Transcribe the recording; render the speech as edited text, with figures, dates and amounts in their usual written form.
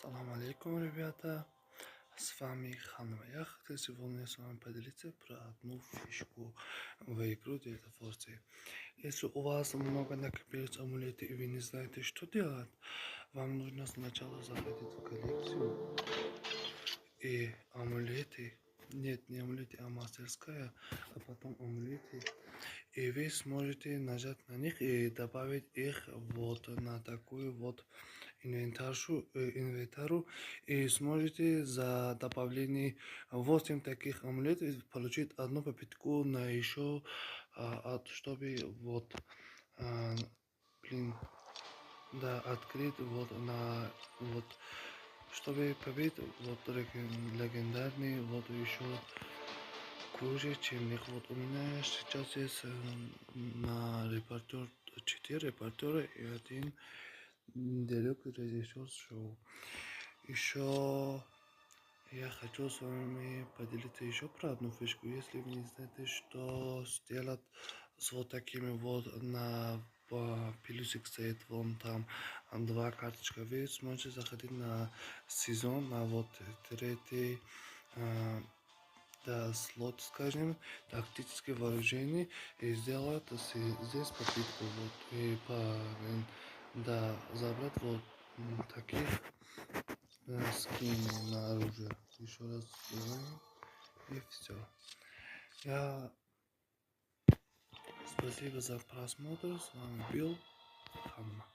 Салам алейкум, ребята. С вами Ханва. Я хотел сегодня с вами поделиться про одну фишку в игру Delta Force. Если у вас много накопилось амулеты и вы не знаете, что делать, вам нужно сначала заходить в коллекцию и амулеты. Нет, не амулеты, а мастерская, а потом амулеты. И вы сможете нажать на них и добавить их вот на такую вот инвентару и сможете за добавление 8 таких амулетов получить одну попытку на еще чтобы вот блин да открыть вот на вот чтобы победить вот легендарный вот еще круче, чем их. Вот у меня сейчас есть на репортер 4 репортера и один Делюк режиссер шоу. Еще я хочу с вами поделиться еще про одну фишку. Если вы не знаете, что сделать с вот такими вот на плюсик стоит вон там два карточка, вы сможете заходить на сезон, на вот третий да, слот, скажем, тактическое вооружение и сделать здесь попытку вот и да, забрать вот таких скины на оружие. Еще раз говорю. И все. Я спасибо за просмотр. С вами был Ханма.